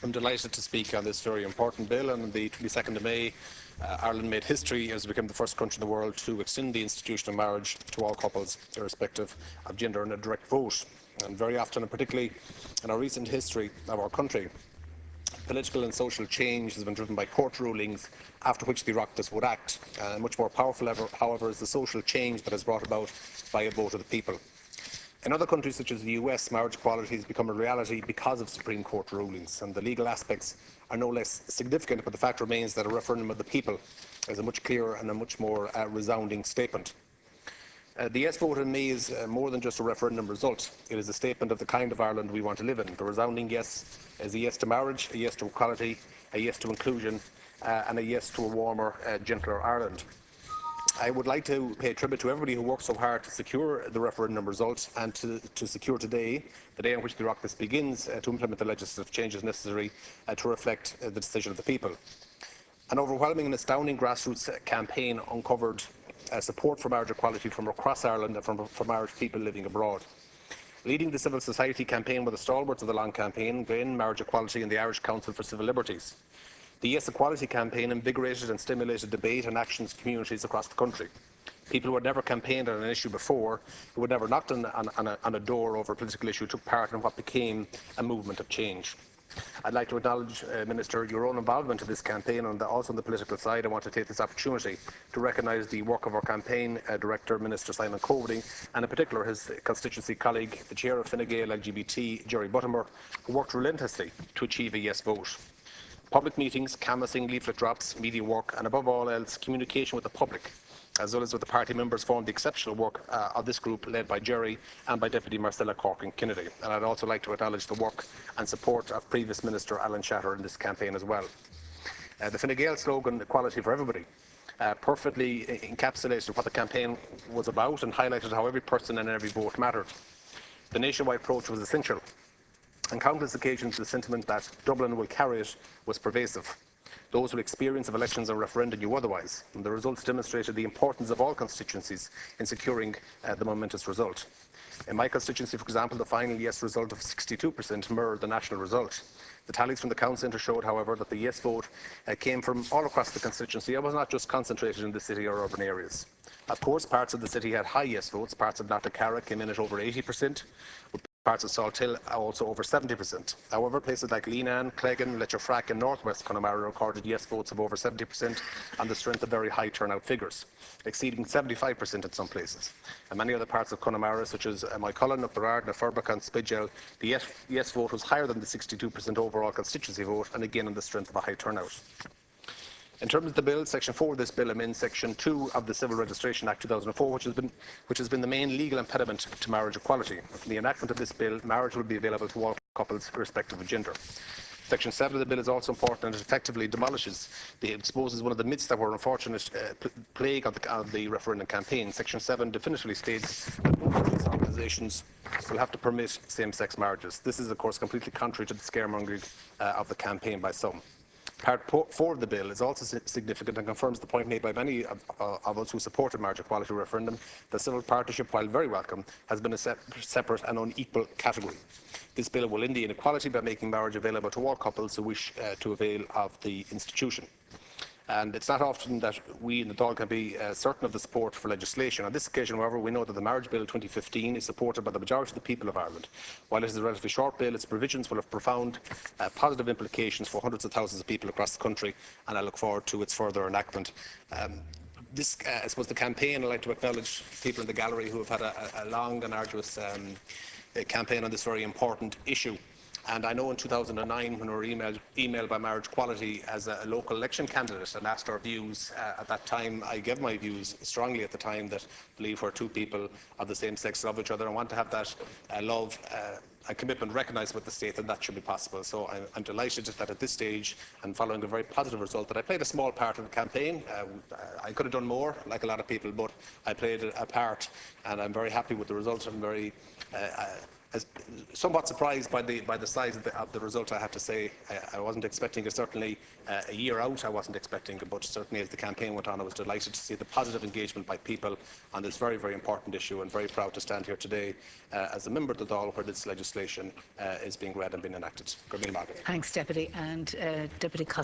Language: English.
I'm delighted to speak on this very important bill. On the 22nd of May, Ireland made history as it became the first country in the world to extend the institution of marriage to all couples, irrespective of gender, in a direct vote. And very often, and particularly in our recent history of our country, political and social change has been driven by court rulings, after which the Oireachtas would act. Much more powerful, however, is the social change that is brought about by a vote of the people. In other countries such as the US, marriage equality has become a reality because of Supreme Court rulings, and the legal aspects are no less significant, but the fact remains that a referendum of the people is a much clearer and a much more resounding statement. The yes vote in May is more than just a referendum result. It is a statement of the kind of Ireland we want to live in. The resounding yes is a yes to marriage, a yes to equality, a yes to inclusion, and a yes to a warmer, gentler Ireland. I would like to pay tribute to everybody who worked so hard to secure the referendum result and to secure today, the day on which the Oireachtas begins to implement the legislative changes necessary to reflect the decision of the people. An overwhelming and astounding grassroots campaign uncovered support for marriage equality from across Ireland and from Irish people living abroad. Leading the civil society campaign were the stalwarts of the long campaign, GRAIN, Marriage Equality and the Irish Council for Civil Liberties. The Yes Equality campaign invigorated and stimulated debate and actions in communities across the country. People who had never campaigned on an issue before, who had never knocked on a door over a political issue, took part in what became a movement of change. I'd like to acknowledge, Minister, your own involvement in this campaign, and also on the political side. I want to take this opportunity to recognise the work of our campaign director, Minister Simon Coveney, and in particular his constituency colleague, the chair of Fine Gael LGBT, Jerry Buttimer, who worked relentlessly to achieve a yes vote. Public meetings, canvassing, leaflet drops, media work, and above all else, communication with the public, as well as with the party members, formed the exceptional work of this group led by Jerry and by Deputy Marcella Corkin-Kennedy. And I'd also like to acknowledge the work and support of previous Minister Alan Shatter in this campaign as well. The Fine Gael slogan, Equality for Everybody, perfectly encapsulated what the campaign was about and highlighted how every person and every vote mattered. The nationwide approach was essential. On countless occasions, the sentiment that Dublin will carry it was pervasive. Those with experience of elections and referenda knew otherwise, and the results demonstrated the importance of all constituencies in securing the momentous result. In my constituency, for example, the final yes result of 62% mirrored the national result. The tallies from the Count Centre showed, however, that the yes vote came from all across the constituency and was not just concentrated in the city or urban areas. Of course, parts of the city had high yes votes. Parts of Knocknacarra came in at over 80%, with parts of Salthill also over 70%. However, places like Leenane, Cleggan, Letcherfrack and North West Connemara recorded yes votes of over 70% on the strength of very high turnout figures, exceeding 75% in some places. And many other parts of Connemara, such as Moycullen, Upperard, Nafurbach and Spidgel, the yes vote was higher than the 62% overall constituency vote, and again on the strength of a high turnout. In terms of the bill, Section 4 of this bill amends Section 2 of the Civil Registration Act 2004, which has been the main legal impediment to marriage equality. From the enactment of this bill, marriage will be available to all couples, irrespective of gender. Section 7 of the bill is also important, and it effectively exposes one of the myths that were an unfortunate plague of the referendum campaign. Section 7 definitively states that no religious organisations will have to permit same-sex marriages. This is, of course, completely contrary to the scaremongering of the campaign by some. Part 4 of the bill is also significant and confirms the point made by many of us who supported marriage equality referendum that civil partnership, while very welcome, has been a separate and unequal category. This bill will end the inequality by making marriage available to all couples who wish to avail of the institution. And it's not often that we in the Dáil can be certain of the support for legislation. On this occasion, however, we know that the Marriage Bill 2015 is supported by the majority of the people of Ireland. While it is a relatively short bill, its provisions will have profound positive implications for hundreds of thousands of people across the country, and I look forward to its further enactment. I suppose the campaign, I'd like to acknowledge people in the gallery who have had a long and arduous campaign on this very important issue. And I know in 2009, when we were emailed by Marriage Equality as a local election candidate and asked our views, at that time I gave my views strongly at the time that I believe where two people of the same sex love each other and want to have that love and commitment recognised with the state, and that should be possible. So I'm delighted that at this stage, and following a very positive result, that I played a small part in the campaign. I could have done more, like a lot of people, but I played a part, and I'm very happy with the result. I'm very somewhat surprised by the size of the result, I have to say. I wasn't expecting it, certainly a year out I wasn't expecting it, but certainly as the campaign went on I was delighted to see the positive engagement by people on this very, very important issue, and very proud to stand here today as a member of the Dáil where this legislation is being read and being enacted. Thanks, Deputy. And Deputy